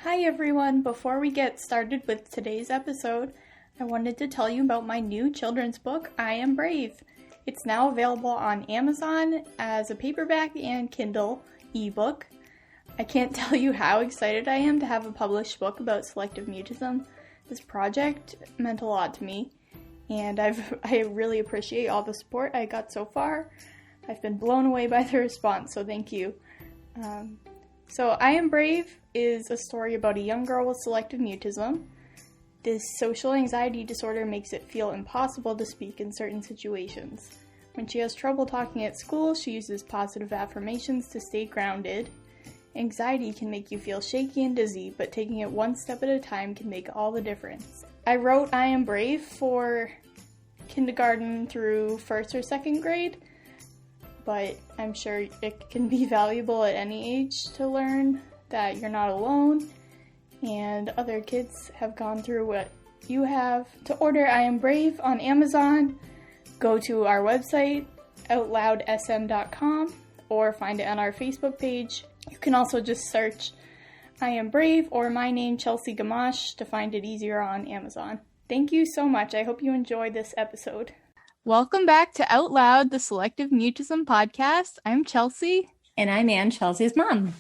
Hi everyone! Before we get started with today's episode, I wanted to tell you about my new children's book, I Am Brave. It's now available on Amazon as a paperback and Kindle ebook. I can't tell you how excited I am to have a published book about selective mutism. This project meant a lot to me, and I really appreciate all the support I got so far. I've been blown away by the response, so thank you. So I Am Brave is a story about a young girl with selective mutism. This social anxiety disorder makes it feel impossible to speak in certain situations. When she has trouble talking at school, she uses positive affirmations to stay grounded. Anxiety can make you feel shaky and dizzy, but taking it one step at a time can make all the difference. I wrote I Am Brave for kindergarten through 1st or 2nd grade, but I'm sure it can be valuable at any age to learn that you're not alone and other kids have gone through what you have. To order I Am Brave on Amazon, go to our website, outloudsm.com, or find it on our Facebook page. You can also just search I Am Brave or my name, Chelsea Gamache, to find it easier on Amazon. Thank you so much. I hope you enjoyed this episode. Welcome back to Out Loud, the Selective Mutism podcast. I'm Chelsea. And I'm Ann, Chelsea's mom.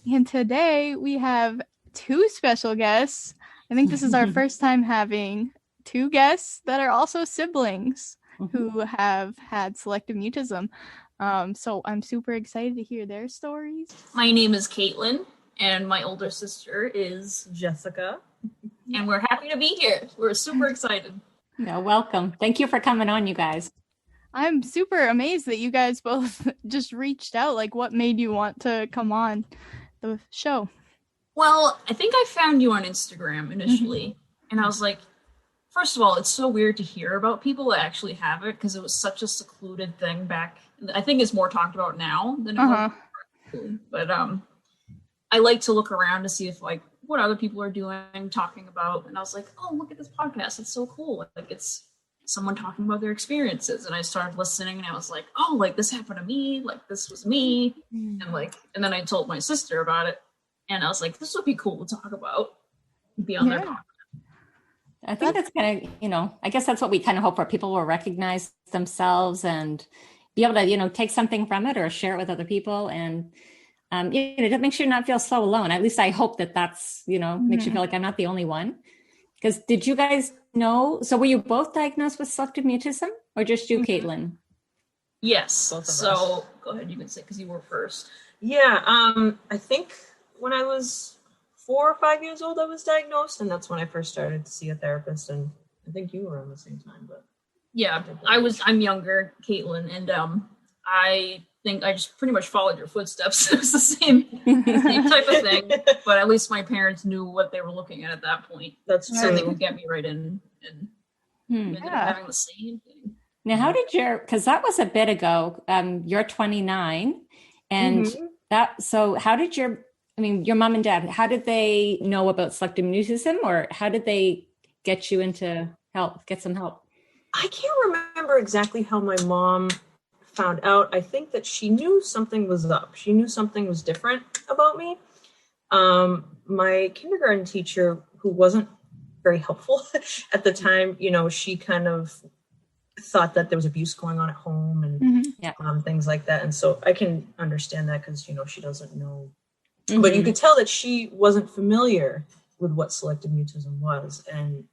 And today we have two special guests. I think this is our first time having two guests that are also siblings who have had selective mutism. So I'm super excited to hear their stories. My name is Caitlin, and my older sister is Jessica. And we're happy to be here. We're super excited. No, welcome. Thank you for coming on, you guys. I'm super amazed that you guys both just reached out. Like, what made you want to come on the show? Well, I think I found you on Instagram initially, and I was like, first of all, it's so weird to hear about people that actually have it, because it was such a secluded thing back. I think it's more talked about now than it was. But I like to look around to see if, like, what other people are doing, talking about, and I was like, oh, look at this podcast, it's so cool. Like, it's someone talking about their experiences, and I started listening, and I was like, oh, like, this happened to me, like, this was me, and then I told my sister about it, and I was like, this would be cool to talk about, be on their podcast. I think that's kind of, I guess that's what we kind of hope for. People will recognize themselves and be able to, take something from it or share it with other people, and it makes you not feel so alone. At least I hope that's, makes you feel like I'm not the only one. Because did you guys know, so were you both diagnosed with selective mutism or just you, Caitlin? Yes. Both of us. Go ahead, you can say, because you were first. Yeah, I think when I was 4 or 5 years old, I was diagnosed, and that's when I first started to see a therapist, and I think you were around the same time, but. Yeah, I'm younger, Caitlin, and I think I just pretty much followed your footsteps. It was the same type of thing, but at least my parents knew what they were looking at that point. That's true. So they could get me right in and ended up having the same thing. Now, how did because that was a bit ago, you're 29, and how did your mom and dad, how did they know about selective mutism, or how did they get you into get some help? I can't remember exactly how my mom found out. I think that she knew something was up. She knew something was different about me. My kindergarten teacher, who wasn't very helpful at the time, she kind of thought that there was abuse going on at home and things like that. And so I can understand that because, she doesn't know. But you could tell that she wasn't familiar with what selective mutism was. And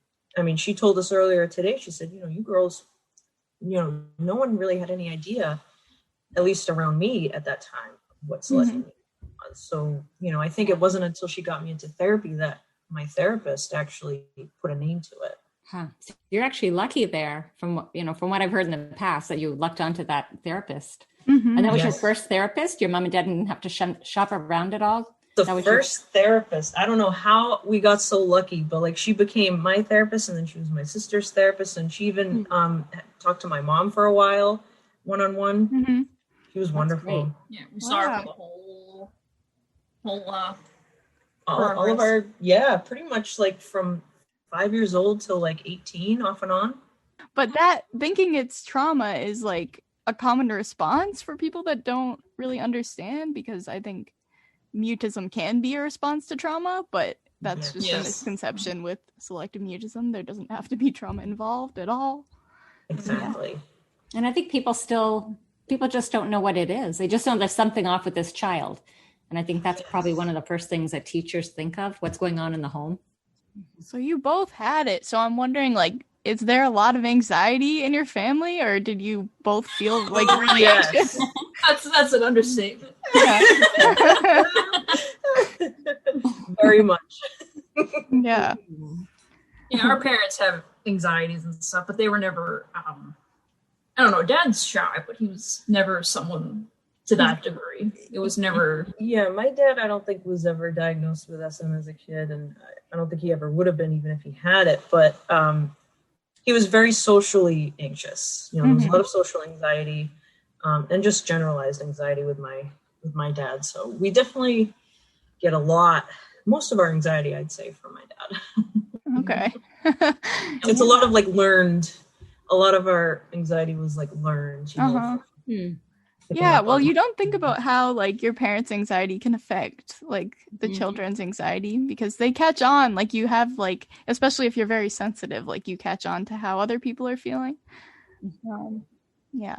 she told us earlier today, she said, you girls, no one really had any idea, at least around me at that time, what selective mutism was. So, I think it wasn't until she got me into therapy that my therapist actually put a name to it. Huh. So you're actually lucky there from what I've heard in the past, that you lucked onto that therapist. And that was your first therapist? Your mom and dad didn't have to shop around at all? The first therapist. I don't know how we got so lucky, but she became my therapist, and then she was my sister's therapist, and she even talked to my mom for a while, one-on-one. She was wonderful. Great. Yeah, we saw her for the whole all of our, pretty much from 5 years old till 18, off and on. But that thinking it's trauma is a common response for people that don't really understand, because I think mutism can be a response to trauma, but that's just a Yes. misconception with selective mutism. There doesn't have to be trauma involved at all. Exactly. And I think people just don't know what it is. They just know there's something off with this child. And I think that's probably one of the first things that teachers think of, what's going on in the home. So you both had it. So I'm wondering, like, is there a lot of anxiety in your family, or did you both feel like really anxious? That's an understatement. Yeah. Very much. Yeah. Yeah, our parents have anxieties and stuff, but they were never, I don't know, Dad's shy, but he was never someone to that degree. It was never. Yeah, my dad, I don't think was ever diagnosed with SM as a kid, and I don't think he ever would have been, even if he had it. But he was very socially anxious. You know, there was a lot of social anxiety, and just generalized anxiety with my dad. So we definitely get most of our anxiety, I'd say, from my dad. Okay. It's a lot of learned. A lot of our anxiety was learned. You know, Yeah, well, you don't think about how your parents' anxiety can affect the children's anxiety, because they catch on. You have especially if you're very sensitive, you catch on to how other people are feeling. Yeah.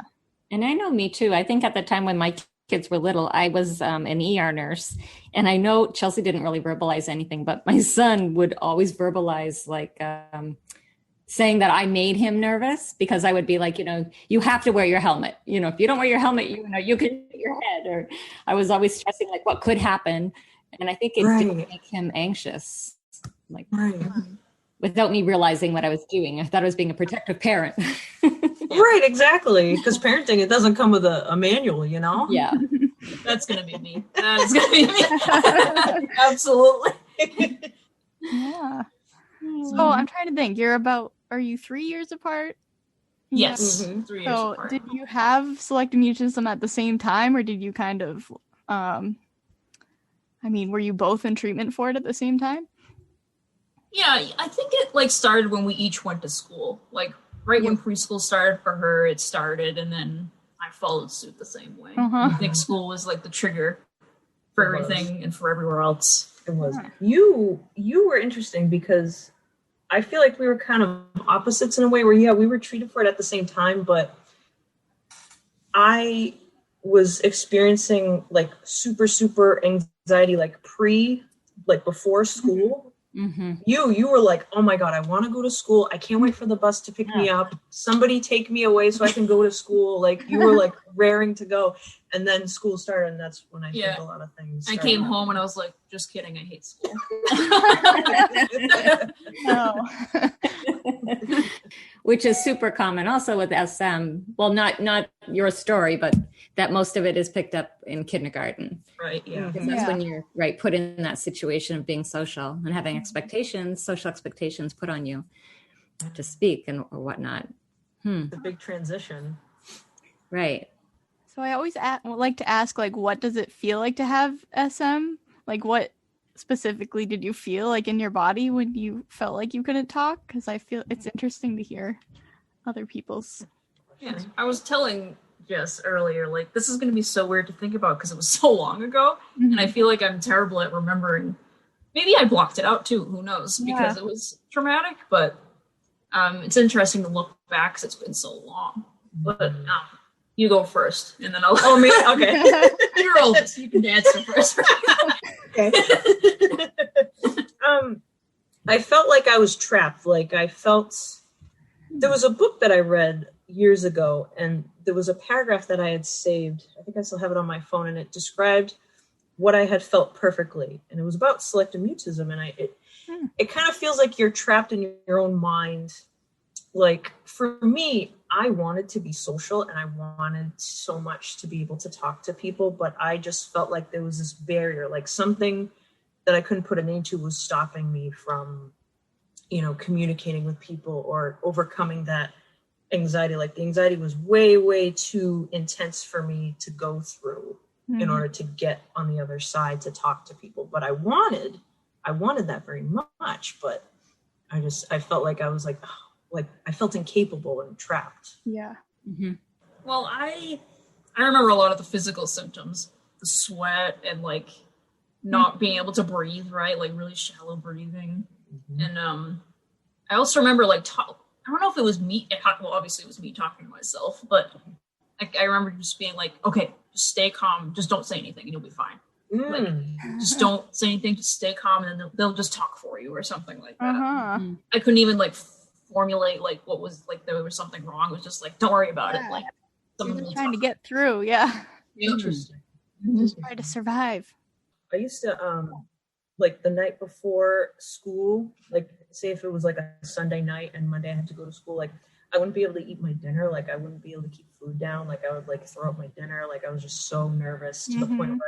And I know me too. I think at the time when my kids were little, I was an ER nurse, and I know Chelsea didn't really verbalize anything, but my son would always verbalize saying that I made him nervous, because I would be like, you have to wear your helmet. If you don't wear your helmet, you can hit your head. Or I was always stressing what could happen. And I think it did make him anxious, without me realizing what I was doing. I thought I was being a protective parent. Right, exactly. Because parenting, it doesn't come with a manual, Yeah. That's going to be me. That is going to be me. Absolutely. Yeah. So I'm trying to think. Are you 3 years apart? Yes. Mm-hmm. 3 years So apart. did you have selective mutism at the same time, or did you kind of, were you both in treatment for it at the same time? Yeah, I think it started when we each went to school. Right when preschool started for her, it started, and then I followed suit the same way. I think school was the trigger for everything and for everywhere else. It was. You were interesting, because I feel like we were kind of opposites in a way where, we were treated for it at the same time, but I was experiencing super anxiety before school. Mm-hmm. You were like, oh my God, I want to go to school. I can't wait for the bus to pick me up. Somebody take me away so I can go to school. You were raring to go. And then school started, and that's when I think a lot of things started. I came home and I was like, just kidding, I hate school. No. Which is super common also with SM. Well, not your story, but that most of it is picked up in kindergarten. Right, yeah. Because that's when you're put in that situation of being social and having social expectations put on you to speak or whatnot. The big transition. Right. So I always like to ask, what does it feel like to have SM? What specifically did you feel in your body when you felt like you couldn't talk? Because I feel it's interesting to hear other people's. Yeah, I was telling Jess earlier, this is going to be so weird to think about because it was so long ago, and I feel like I'm terrible at remembering. Maybe I blocked it out too, who knows, because it was traumatic, but it's interesting to look back because it's been so long. But you go first, and then I'll... Oh, me? Okay. You're oldest, you can answer first. Okay. I felt like I was trapped. There was a book that I read years ago, and there was a paragraph that I had saved. I think I still have it on my phone, and it described what I had felt perfectly. And it was about selective mutism, and it kind of feels like you're trapped in your own mind. For me, I wanted to be social, and I wanted so much to be able to talk to people, but I just felt like there was this barrier, something that I couldn't put a name to was stopping me from, communicating with people or overcoming that anxiety. The anxiety was way, way too intense for me to go through in order to get on the other side to talk to people. But I wanted that very much, but I felt like I was I felt incapable and trapped. Yeah. Mm-hmm. Well, I remember a lot of the physical symptoms, the sweat and not being able to breathe, right? Like really shallow breathing. And I also remember like, I don't know if it was me. Well, obviously it was me talking to myself, but I remember just being like, okay, just stay calm. Just don't say anything and you'll be fine. Like, just don't say anything, just stay calm, and then they'll just talk for you or something like that. I couldn't even like formulate like what was like there was something wrong. It was just like, don't worry about it. Like you're just trying to get through. Yeah. Interesting. Just try to survive. I used to like the night before school, like say if it was like a Sunday night and Monday I had to go to school, like I wouldn't be able to eat my dinner. Like I wouldn't be able to keep food down. Like I would like throw up my dinner. Like I was just so nervous to the point where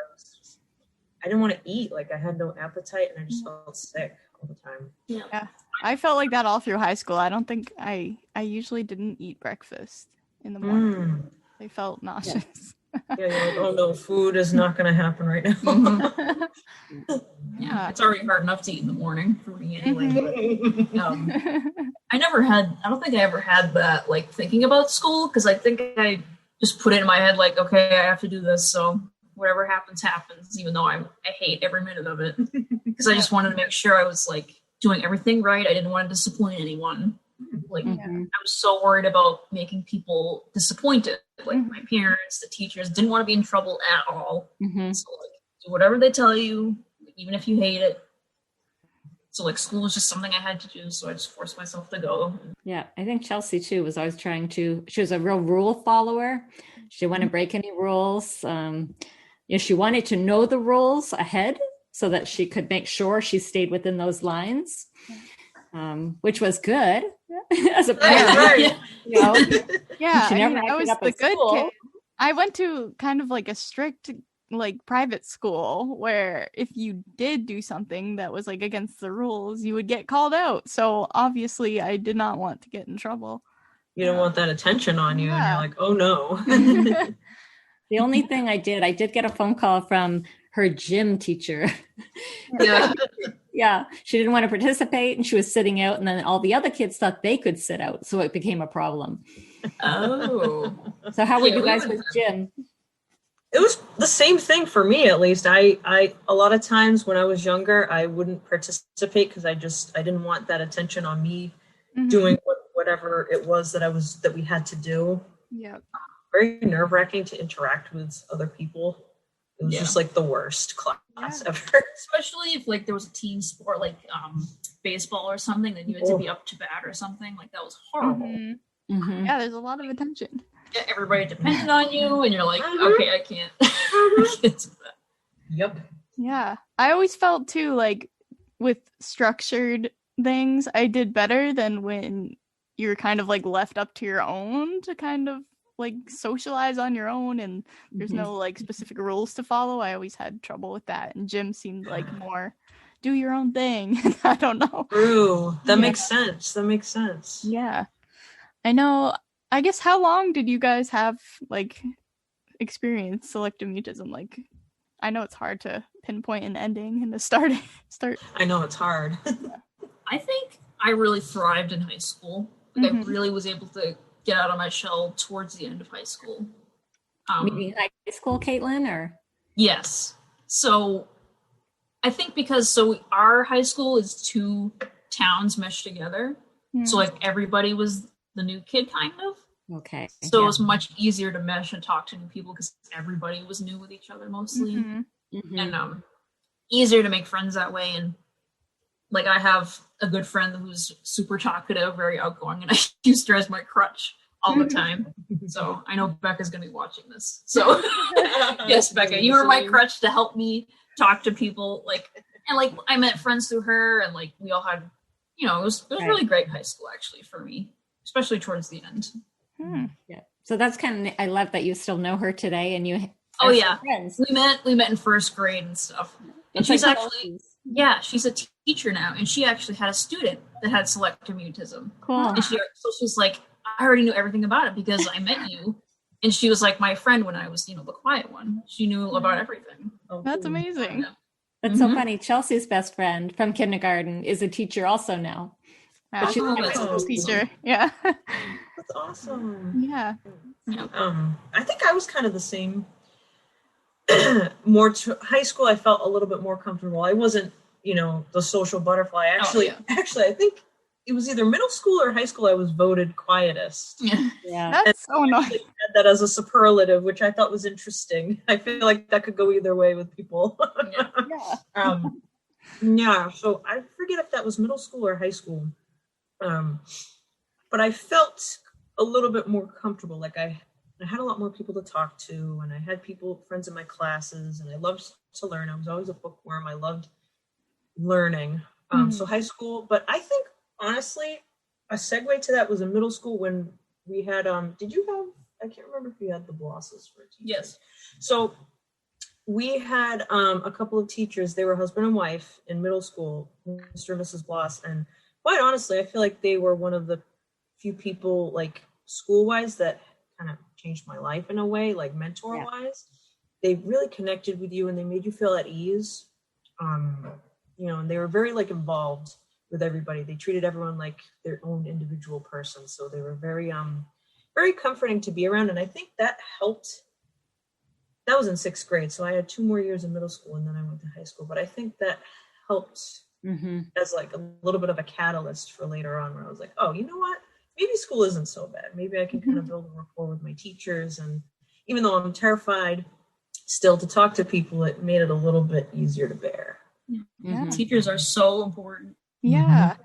I didn't want to eat. Like I had no appetite and I just felt sick all the time. Yeah. I felt like that all through high school. I don't think I usually didn't eat breakfast in the morning. I felt nauseous. Yeah, you're like, oh no, food is not going to happen right now. Yeah, it's already hard enough to eat in the morning for me anyway. But, I don't think I ever had that like thinking about school, because I think I just put it in my head like, okay, I have to do this, so whatever happens, happens, even though I hate every minute of it, because I just wanted to make sure I was like doing everything right. I didn't want to disappoint anyone. Like I was so worried about making people disappointed, like my parents, the teachers. Didn't want to be in trouble at all. So like do whatever they tell you, even if you hate it. So like school was just something I had to do, so I just forced myself to go. Yeah, I think Chelsea too was always she was a real rule follower. She didn't want to break any rules. She wanted to know the rules ahead so that she could make sure she stayed within those lines, which was good as a parent. Yeah, I was the good kid. I went to kind of like a strict like private school where if you did do something that was like against the rules, you would get called out. So obviously I did not want to get in trouble. You don't want that attention on you, and you're like, oh no. The only thing I did get a phone call from her gym teacher. Yeah, she didn't want to participate and she was sitting out, and then all the other kids thought they could sit out, so it became a problem. Oh. So how were you guys with gym? It was the same thing for me, at least. I a lot of times when I was younger, I wouldn't participate because I didn't want that attention on me doing whatever it was that we had to do. Yeah. Very nerve-wracking to interact with other people. It was just like the worst class ever. Especially if like there was a team sport like baseball or something, then you had to be up to bat or something. Like that was horrible. Yeah, there's a lot of attention. Yeah, everybody depended on you, and you're like, okay, I can't. I can't do that. Yep. Yeah, I always felt too like with structured things, I did better than when you're kind of like left up to your own to kind of like socialize on your own, and there's no like specific rules to follow. I always had trouble with that, and gym seemed like more do your own thing. I don't know. True. That makes sense. Yeah, I know. I guess how long did you guys have like experience selective mutism? Like, I know it's hard to pinpoint an ending and to start. I know it's hard. I think I really thrived in high school. Like I really was able to get out of my shell towards the end of high school. Maybe high school, Caitlin, or? Yes. So I think because our high school is 2 towns meshed together. So like everybody was the new kid kind of. Okay. So it was much easier to mesh and talk to new people because everybody was new with each other mostly. And easier to make friends that way. And like I have a good friend who's super talkative, very outgoing, and I used her as my crutch all the time. So I know Becca's going to be watching this. So yes, Becca, you were my crutch to help me talk to people. Like, and like I met friends through her, and like we all had, it was really great high school actually for me, especially towards the end. Yeah. So that's kind of, I love that you still know her today, and you. Oh yeah, friends. We met in first grade and stuff. And she's actually, she's a teacher now, and she actually had a student that had selective mutism. Cool. And so she's like, I already knew everything about it because I met you. And she was like my friend when I was, the quiet one. She knew about everything. That's amazing. Yeah. That's so funny. Chelsea's best friend from kindergarten is a teacher also now. But she's a high school teacher. Yeah. That's awesome. Yeah. I think I was kind of the same more to high school, I felt a little bit more comfortable. I wasn't, the social butterfly. Actually, I think it was either middle school or high school I was voted quietest. Yeah. That's so annoying. I had that as a superlative, which I thought was interesting. I feel like that could go either way with people. Yeah. So I forget if that was middle school or high school. But I felt a little bit more comfortable. Like I had a lot more people to talk to, and I had friends in my classes, and I loved to learn. I was always a bookworm. I loved learning. So high school, but I think honestly, a segue to that was in middle school when we had, did you have, I can't remember if you had the Blosses for teachers. Yes. So we had a couple of teachers, they were husband and wife in middle school, Mr. and Mrs. Bloss. And quite honestly, I feel like they were one of the few people, like school-wise, that kind of changed my life in a way, like mentor-wise. They really connected with you and they made you feel at ease. And they were very like involved with everybody. They treated everyone like their own individual person. So they were very, very comforting to be around. And I think that helped. That was in 6th grade. So I had 2 more years in middle school and then I went to high school. But I think that helped as like a little bit of a catalyst for later on, where I was like, oh, you know what? Maybe school isn't so bad. Maybe I can kind of build a rapport with my teachers. And even though I'm terrified still to talk to people, it made it a little bit easier to bear. Yeah. Teachers are so important. Yeah.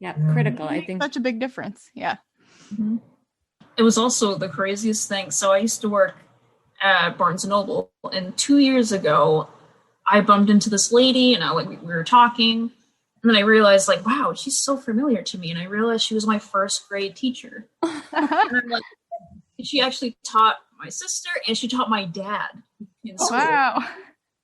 Yeah, critical, I think. Such a big difference. Yeah. It was also the craziest thing. So I used to work at Barnes & Noble, and 2 years ago, I bumped into this lady, and we were talking, and then I realized, like, wow, she's so familiar to me, and I realized she was my 1st grade teacher. And I'm like, she actually taught my sister, and she taught my dad in school. Wow.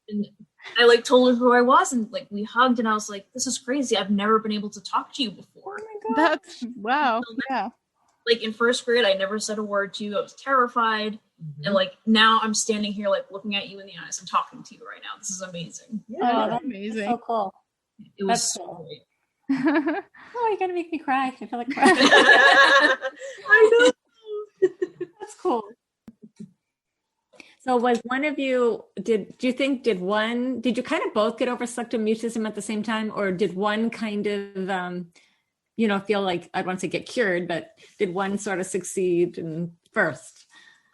And I told her who I was, and we hugged, and I was like, this is crazy. I've never been able to talk to you before. Oh my God. That's wow. Yeah. In 1st grade, I never said a word to you. I was terrified. And now I'm standing here looking at you in the eyes and talking to you right now. This is amazing. Oh, that's amazing. So cool. It was so cool. Oh, you're gonna make me cry. I feel like crying. I know. That's cool. So was one of you, did you kind of both get over selective mutism at the same time, or did one kind of, feel like, I don't want to say get cured, but did one sort of succeed first?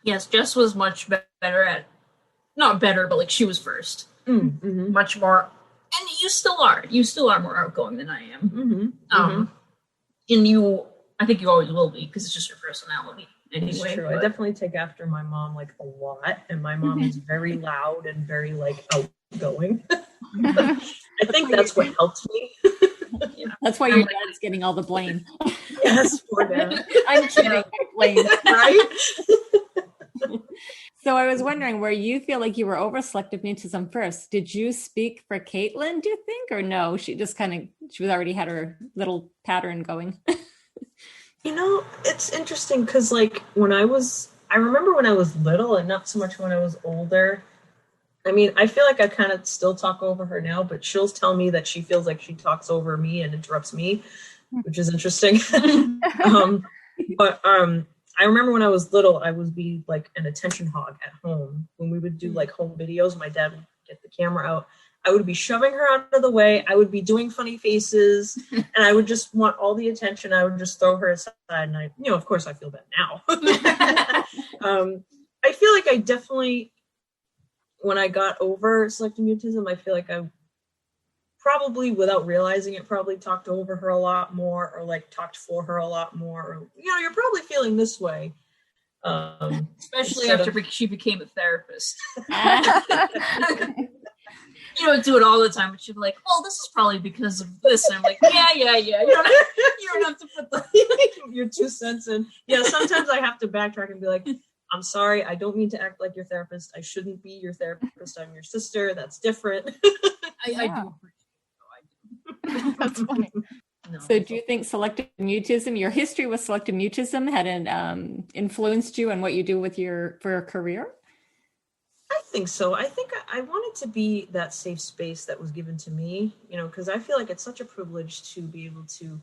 Yes, Jess was much better at, not better, but she was first. Much more, and you still are more outgoing than I am. And I think you always will be, because it's just your personality. Anyway, it's true. I definitely take after my mom a lot, and my mom is very loud and very outgoing. I think that's what helped me. That's why your dad's getting all the blame. Yes, poor dad. I'm kidding. Blame. Right? So I was wondering, where you feel like you were over selective mutism first, did you speak for Caitlin, do you think, or no? She just she was already had her little pattern going. It's interesting because I remember when I was little and not so much when I was older. I mean, I feel like I kind of still talk over her now, but she'll tell me that she feels like she talks over me and interrupts me, which is interesting. But I remember when I was little, I would be an attention hog at home. When we would do home videos, my dad would get the camera out. I would be shoving her out of the way. I would be doing funny faces, and I would just want all the attention. I would just throw her aside, and of course, I feel bad now. I feel like I definitely, when I got over selective mutism, I feel like I probably, without realizing it, probably talked over her a lot more, or talked for her a lot more. Or, you're probably feeling this way. Especially after she became a therapist. You don't do it all the time, but she'd be like, well, this is probably because of this. And I'm like, yeah. You don't have to put your 2 cents in. Yeah, sometimes I have to backtrack and be like, I'm sorry, I don't mean to act like your therapist. I shouldn't be your therapist. I'm your sister. That's different. I do. That's funny. No. So do you think selective mutism, your history with selective mutism had influenced you in what you do for a career? I think so. I think I wanted to be that safe space that was given to me, because I feel like it's such a privilege to be able to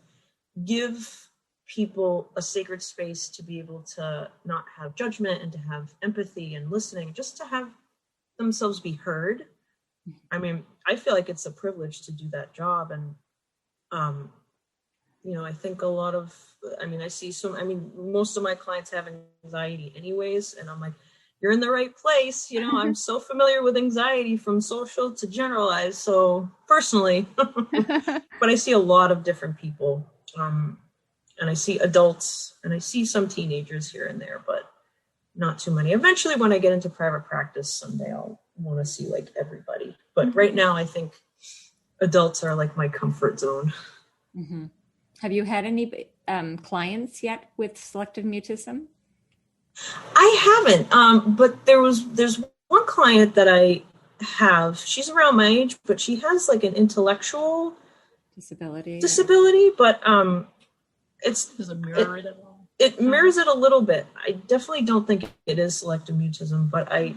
give people a sacred space to be able to not have judgment and to have empathy and listening, just to have themselves be heard. I mean, I feel like it's a privilege to do that job. And, I think most of my clients have anxiety anyways. And I'm like, you're in the right place. I'm so familiar with anxiety from social to generalized. So personally, but I see a lot of different people. And I see adults and I see some teenagers here and there, but not too many. Eventually, when I get into private practice someday, I'll want to see like everybody. But right now, I think adults are like my comfort zone. Mm-hmm. Have you had any clients yet with selective mutism? I haven't, but there's one client that I have. She's around my age, but she has like an intellectual disability, but does it mirror it at all? It mirrors it a little bit. I definitely don't think it is selective mutism, but I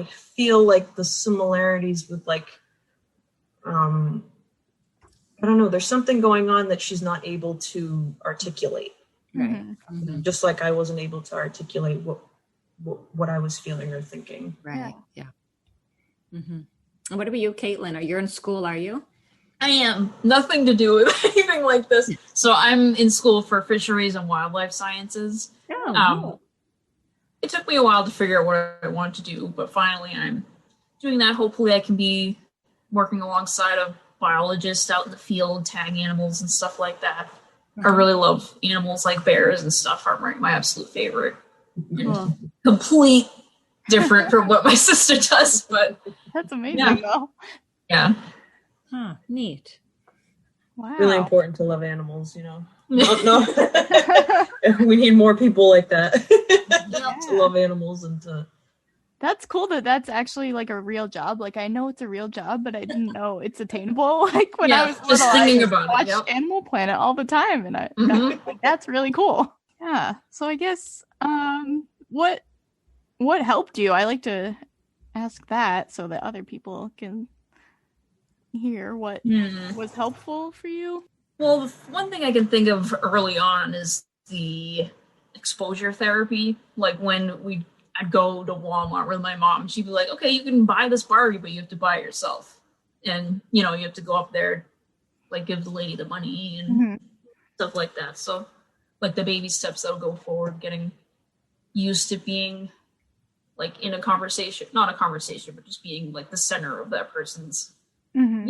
feel like the similarities with like, I don't know, there's something going on that she's not able to articulate. Right. Mm-hmm. Just like I wasn't able to articulate what I was feeling or thinking. Right. Yeah. Mm-hmm. And what about you, Caitlin? You're in school, are you? I am. Nothing to do with anything like this. So I'm in school for fisheries and wildlife sciences. Oh, It took me a while to figure out what I wanted to do, but finally I'm doing that. Hopefully I can be working alongside a biologist out in the field, tagging animals and stuff like that. I really love animals like bears and stuff. Are my absolute favorite. Cool. Complete different from what my sister does, but That's amazing, though. Yeah. Huh, neat. Wow. Really important to love animals, No. We need more people like that to love animals and to. That's cool that's actually like a real job. Like I know it's a real job, but I didn't know it's attainable. Like when I was little, just thinking I about watched it. Yep. Animal Planet all the time, and that's really cool. Yeah. So I guess what helped you? I like to ask that so that other people can hear what was helpful for you. Well, one thing I can think of early on is the exposure therapy. Like when I'd go to Walmart with my mom, she'd be like, okay, you can buy this Barbie, but you have to buy it yourself. And, you have to go up there, like give the lady the money and stuff like that. So like the baby steps that'll go forward, getting used to being like in a conversation, not a conversation, but just being like the center of that person's not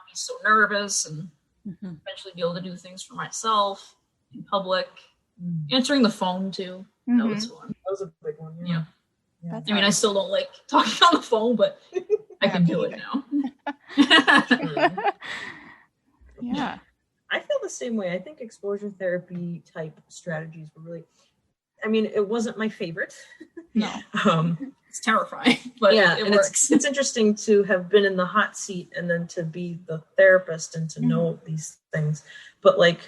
be so nervous and eventually be able to do things for myself in public. Answering the phone too. That was fun. That was a big one. Yeah. That's I mean, I still don't like talking on the phone, but I can do it now. Yeah. I feel the same way. I think exposure therapy type strategies were really, I mean, it wasn't my favorite. No. It's terrifying, but it works. It's interesting to have been in the hot seat and then to be the therapist and to know these things. But like,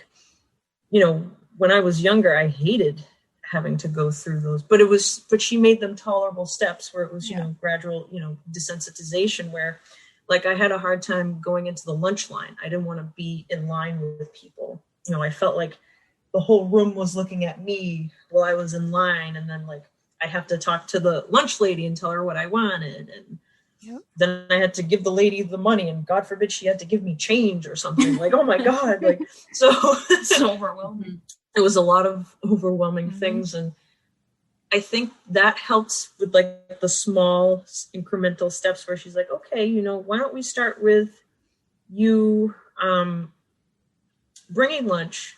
when I was younger, I hated having to go through those, but she made them tolerable steps where it was, gradual, desensitization where like I had a hard time going into the lunch line. I didn't want to be in line with people. I felt like the whole room was looking at me while I was in line. And then like, I have to talk to the lunch lady and tell her what I wanted. And then I had to give the lady the money and God forbid she had to give me change or something like, oh my God. Like, so it's overwhelming. It was a lot of overwhelming things. And I think that helps with like the small incremental steps where she's like, okay, why don't we start with you bringing lunch,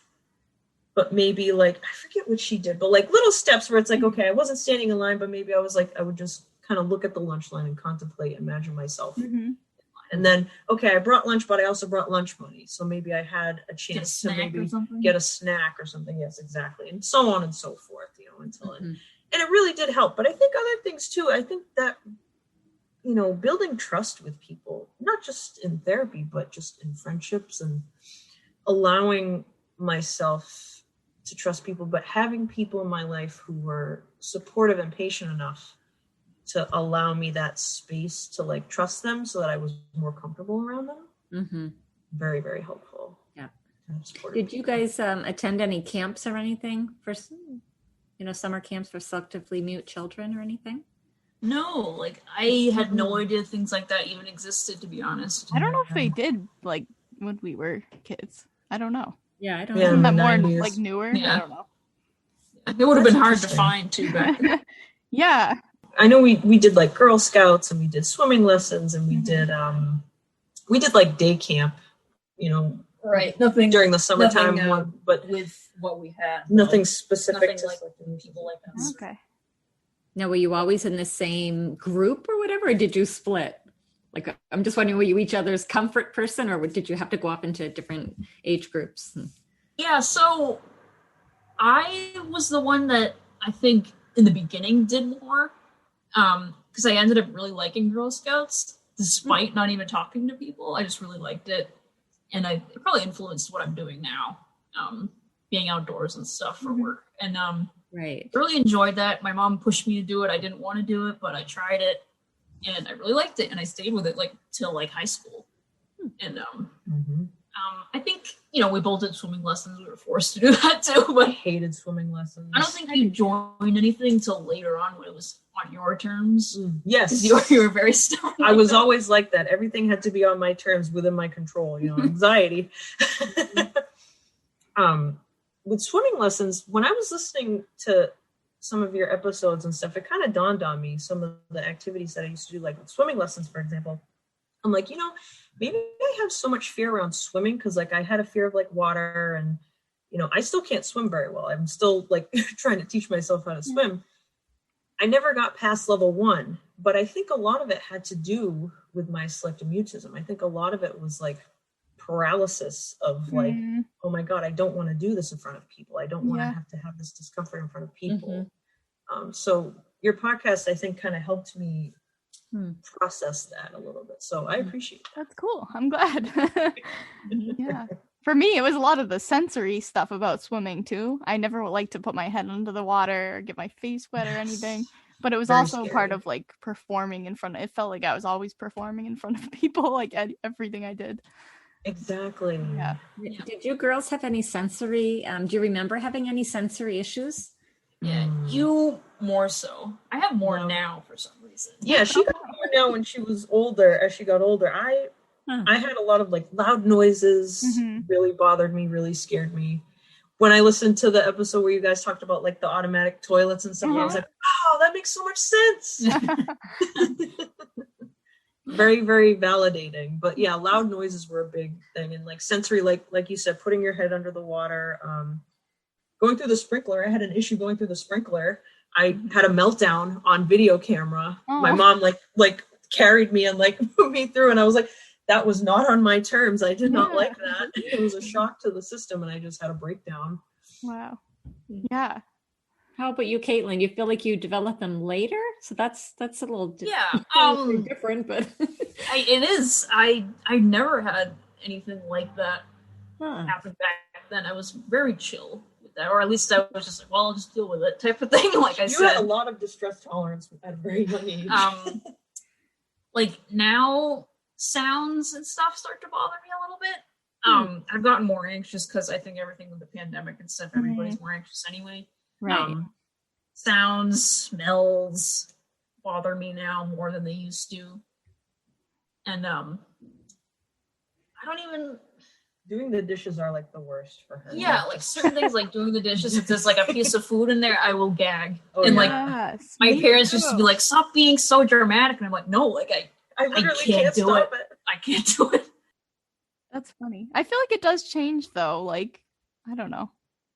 but maybe like, I forget what she did, but like little steps where it's like, okay, I wasn't standing in line, but maybe I was like, I would just kind of look at the lunch line and contemplate, imagine myself. And then, okay, I brought lunch, but I also brought lunch money. So maybe I had a chance to maybe get a snack or something. Yes, exactly. And so on and so forth, until it, and it really did help. But I think other things too, I think that, building trust with people, not just in therapy, but just in friendships and allowing myself to trust people, but having people in my life who were supportive and patient enough to allow me that space to like trust them so that I was more comfortable around them. Very, very helpful. Yeah. Did you guys attend any camps or anything for, summer camps for selectively mute children or anything? No, like I had no idea things like that even existed, to be honest. I don't know if they did like when we were kids. I don't know. Yeah, I don't Yeah, know. Isn't that in the more 90s. like newer? Yeah. I don't know. It would have That's been hard to interesting. find too back then. Yeah. I know we did like Girl Scouts and we did swimming lessons and we did like day camp, you know, Right. Nothing during the summertime nothing, one, but with what we had. nothing No. specific Nothing to like people like us. Okay. Now, were you always in the same group or whatever, or did you split? Like, I'm just wondering, were you each other's comfort person, or did you have to go off into different age groups? Yeah, so I was the one that I think in the beginning did more because I ended up really liking Girl Scouts despite not even talking to people. I just really liked it, and it probably influenced what I'm doing now, being outdoors and stuff for work. And Right. I really enjoyed that. My mom pushed me to do it. I didn't want to do it, but I tried it, and I really liked it, and I stayed with it like till like high school. And I think we both did swimming lessons. We were forced to do that too, I but hated swimming lessons. I don't think you joined anything till later on when it was on your terms. Yes. Because you were very stubborn. I was always like that. Everything had to be on my terms, within my control, anxiety. With swimming lessons, when I was listening to some of your episodes and stuff, it kind of dawned on me some of the activities that I used to do, like with swimming lessons, for example. I'm like, maybe I have so much fear around swimming because like I had a fear of like water and, I still can't swim very well. I'm still like trying to teach myself how to swim. I never got past level 1, but I think a lot of it had to do with my selective mutism. I think a lot of it was like paralysis of like, oh my God, I don't want to do this in front of people. I don't want to have this discomfort in front of people. So your podcast, I think, kind of helped me process that a little bit. So I appreciate that. That's cool. I'm glad. Yeah. For me, it was a lot of the sensory stuff about swimming too. I never liked to put my head under the water or get my face wet or anything. But it was Very also scary. part of like performing in front of, it felt like I was always performing in front of people, like everything I did. Exactly. Yeah. Did you girls have any sensory, do you remember having any sensory issues? Yeah, you more so. I have more No. now for some reason. Yeah, she got more now when she was older. As she got older, I had a lot of like loud noises. Really bothered me, really scared me. When I listened to the episode where you guys talked about like the automatic toilets and stuff, I was like, oh, that makes so much sense. Very, very validating. But yeah, loud noises were a big thing. And like sensory, like you said, putting your head under the water, going through the sprinkler. I had an issue going through the sprinkler. I had a meltdown on video camera. My mom like carried me and like put me through, and I was like, that was not on my terms. I did not like that. It was a shock to the system, and I just had a breakdown. Wow. Yeah. How about you, Caitlin? You feel like you developed them later? So that's a little different, but It is. I never had anything like that happen back then. I was very chill with that, or at least I was just like, well, I'll just deal with it type of thing. Like I said, you had a lot of distress tolerance at a very young age. Like now, sounds and stuff start to bother me a little bit. I've gotten more anxious because I think everything with the pandemic and stuff, everybody's more anxious anyway. right. Sounds, smells bother me now more than they used to. And I don't even Doing the dishes are like the worst for her. like certain things like doing the dishes, if there's like a piece of food in there, I will gag. Oh, and yeah. like Yes, my me parents too. used to be like, stop being so dramatic. And I'm like, no, like I literally can't can't do stop it. I can't do it. That's funny. I feel like it does change though. Like, I don't know.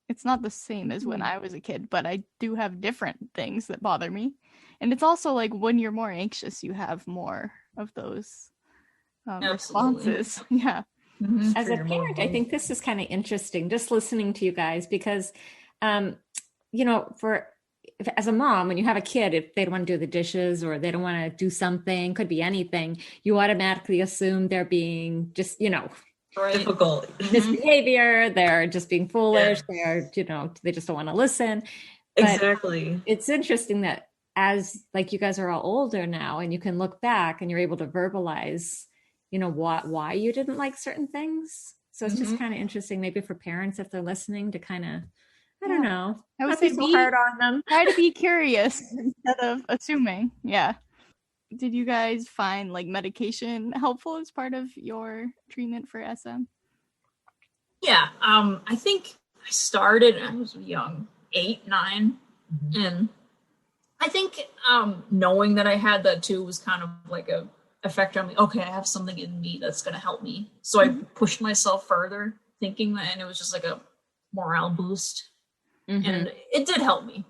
It's not the same as when I was a kid, but I do have different things that bother me. And it's also like when you're more anxious, you have more of those Absolutely. responses. Yeah. As a parent, I think this is kind of interesting, just listening to you guys, because, as a mom, when you have a kid, if they don't want to do the dishes or they don't want to do something, could be anything, you automatically assume they're being just, Right. Difficult. misbehavior, they're just being foolish, they're, they just don't want to listen. But Exactly. it's interesting that as like you guys are all older now and you can look back and you're able to verbalize, why you didn't like certain things. So it's just kind of interesting maybe for parents if they're listening to kind of I don't know. I would Not say be so be- hard on them. Try to be curious instead of assuming. Yeah. Did you guys find like medication helpful as part of your treatment for SM? Yeah, I think I started, I was young, 8, 9, and I think knowing that I had that too was kind of like a effect on me. Okay, I have something in me that's going to help me. So I pushed myself further, thinking that, and it was just like a morale boost, and it did help me.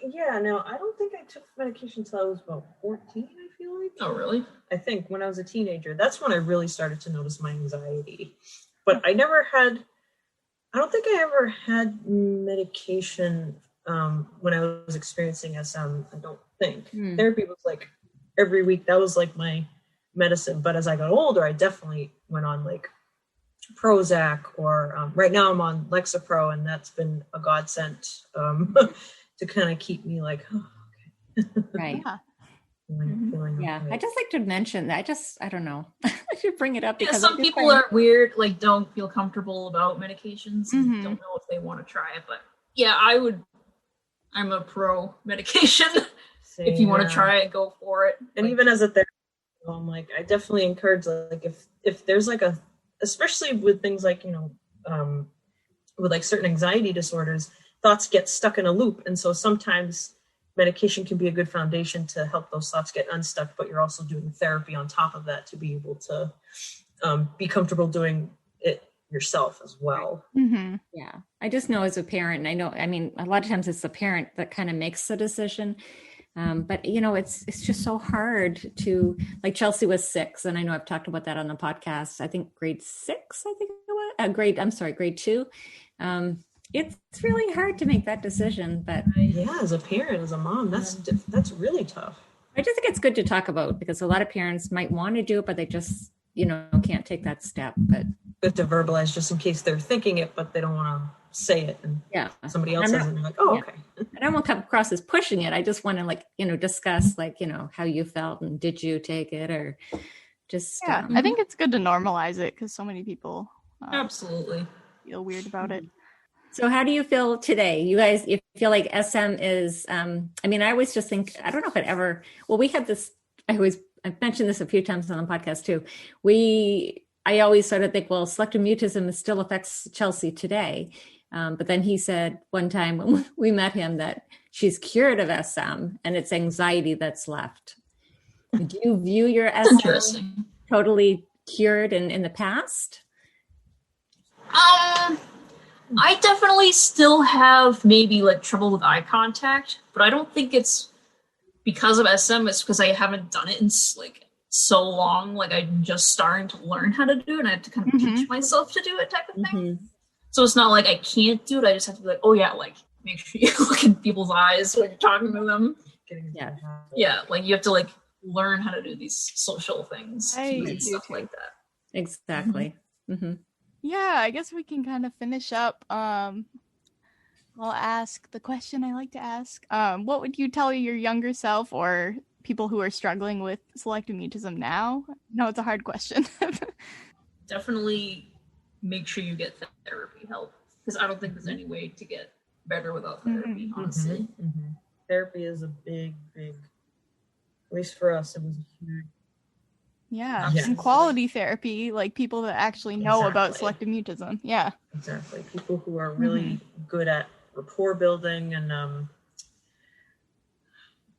Yeah, no, I don't think I took medication until I was about 14, I feel like. Oh, really? I think when I was a teenager, that's when I really started to notice my anxiety. But I don't think I ever had medication when I was experiencing SM, I don't think. Therapy was like every week. That was like my medicine. But as I got older, I definitely went on like Prozac, or right now I'm on Lexapro, and that's been a godsend to kind of keep me like, oh, okay. Right. Yeah. Feeling Yeah. okay. I just like to mention that. I don't know. I should bring it up Yeah, because some people are weird, like don't feel comfortable about medications and don't know if they want to try it. But yeah, I'm a pro medication. If you want to try it, go for it. And like, even as a therapist, I'm like, I definitely encourage, like, if there's like especially with things like, with like certain anxiety disorders, thoughts get stuck in a loop. And so sometimes medication can be a good foundation to help those thoughts get unstuck, but you're also doing therapy on top of that to be able to be comfortable doing it yourself as well. Yeah. I just know as a parent, and I mean, a lot of times it's the parent that kind of makes the decision. But it's just so hard to, like, Chelsea was 6, and I know I've talked about that on the podcast. I think grade 6, I think it was grade 2. It's really hard to make that decision, but yeah, as a parent, as a mom, that's really tough. I just think it's good to talk about, because a lot of parents might want to do it, but they just, can't take that step. But Good to verbalize just in case they're thinking it, but they don't want to say it, and yeah, somebody else says it, and they're like, oh, yeah. okay. I don't want to come across as pushing it. I just want to discuss, how you felt, and did you take it, or just I think it's good to normalize it because so many people absolutely feel weird about it. So how do you feel today? You guys, you feel like SM is, I always just think, I don't know if it ever, well, we had this, I've mentioned this a few times on the podcast too. I always sort of think, well, selective mutism still affects Chelsea today. But then he said one time when we met him that she's cured of SM and it's anxiety that's left. Do you view your SM totally cured in the past? I definitely still have maybe like trouble with eye contact, but I don't think it's because of SM. It's because I haven't done it in like so long. Like I'm just starting to learn how to do it, and I have to kind of teach myself to do it, type of thing. So it's not like I can't do it. I just have to be like, oh yeah, like make sure you look in people's eyes when you're talking to them. Yeah, like you have to like learn how to do these social things and stuff like that. Exactly. Yeah, I guess we can kind of finish up. I'll ask the question I like to ask. What would you tell your younger self or people who are struggling with selective mutism now? No, it's a hard question. Definitely make sure you get therapy help, because I don't think there's any way to get better without therapy, honestly. Therapy is a big, at least for us, it was a huge. Yeah, and quality therapy, like people that actually know about selective mutism. Yeah, exactly. People who are really good at rapport building, and at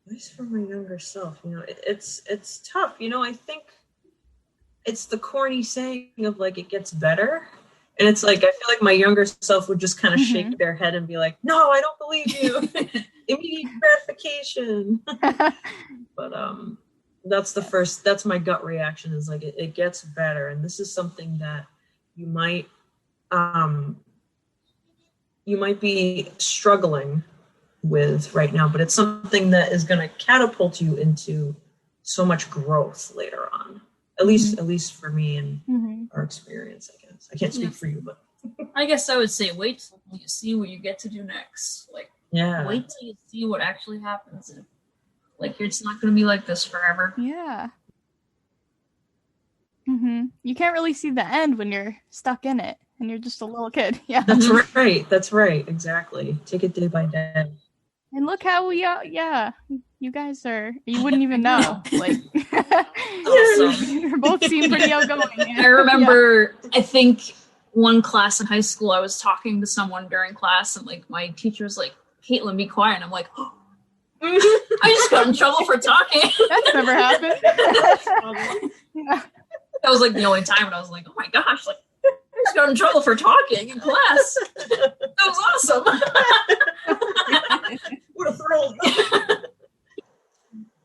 least for my younger self, it's tough. I think it's the corny saying of like it gets better, and it's like I feel like my younger self would just kind of shake their head and be like, "No, I don't believe you." Immediate gratification. But that's my gut reaction, is like it gets better, and this is something that you might be struggling with right now, but it's something that is going to catapult you into so much growth later on, at least for me and our experience. I guess I can't speak for you, but I guess I would say wait till you see what you get to do next. Like wait till you see what actually happens. Like, it's not going to be like this forever. Yeah. You can't really see the end when you're stuck in it. and you're just a little kid. Yeah. That's right. That's right. Exactly. Take it day by day. And look how we are. Yeah. You guys are, you wouldn't even know. Like, Awesome. you both seem pretty outgoing. Yeah. I remember, I think one class in high school, I was talking to someone during class, and like my teacher was like, "Caitlin, be quiet." And I'm like, oh, I just got in trouble for talking. That's never happened. Yeah. That was like the only time when I was like, oh my gosh, like I just got in trouble for talking in class. That was awesome. What a thrill.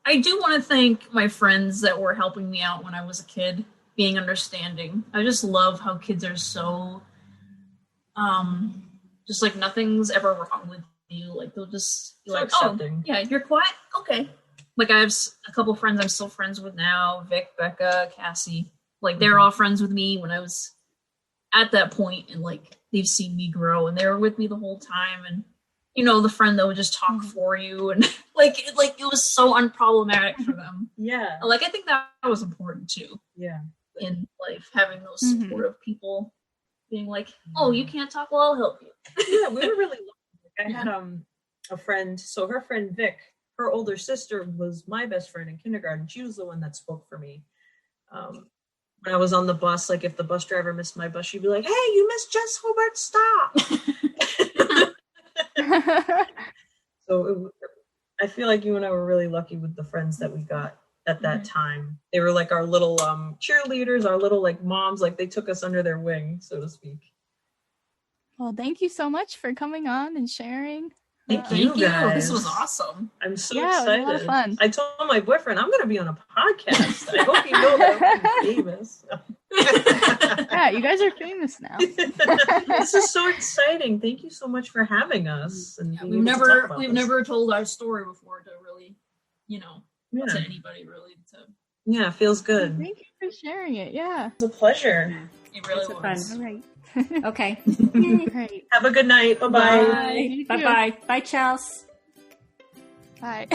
I do want to thank my friends that were helping me out when I was a kid, being understanding. I just love how kids are so, just like nothing's ever wrong with you. Like they'll just be So like, accepting. oh, yeah, you're quiet? Okay. Like I have a couple friends I'm still friends with now, Vic, Becca, Cassie. Like they're all friends with me when I was at that point, and like they've seen me grow, and they were with me the whole time. And you know, the friend that would just talk for you, and like it was so unproblematic for them. Yeah. Like I think that was important too Yeah. in life, having those supportive people being like, oh, you can't talk, well, I'll help you. Yeah, we were really lucky. I had a friend, so her friend Vic, her older sister was my best friend in kindergarten. She was the one that spoke for me. When I was on the bus, like if the bus driver missed my bus, she'd be like, "Hey, you missed Jess Hobart, stop." So I feel like you and I were really lucky with the friends that we got at that time. They were like our little cheerleaders, our little like moms, like they took us under their wing, so to speak. Well, thank you so much for coming on and sharing. Thank Thank you you. guys. This was awesome. I'm so Yeah, it was a excited. lot of fun. I told my boyfriend I'm going to be on a podcast. I hope you know that I'm famous. Yeah, you guys are famous now. This is so exciting. Thank you so much for having us. And being We've able to talk about we've this. never told our story before to really, to Yeah. anybody really. Yeah, it feels good. Thank you for sharing it. Yeah. It's a pleasure. It really It's was. All right. Okay. Great. Have a good night. Bye-bye. You too. Bye-bye. Bye, Chels. Bye.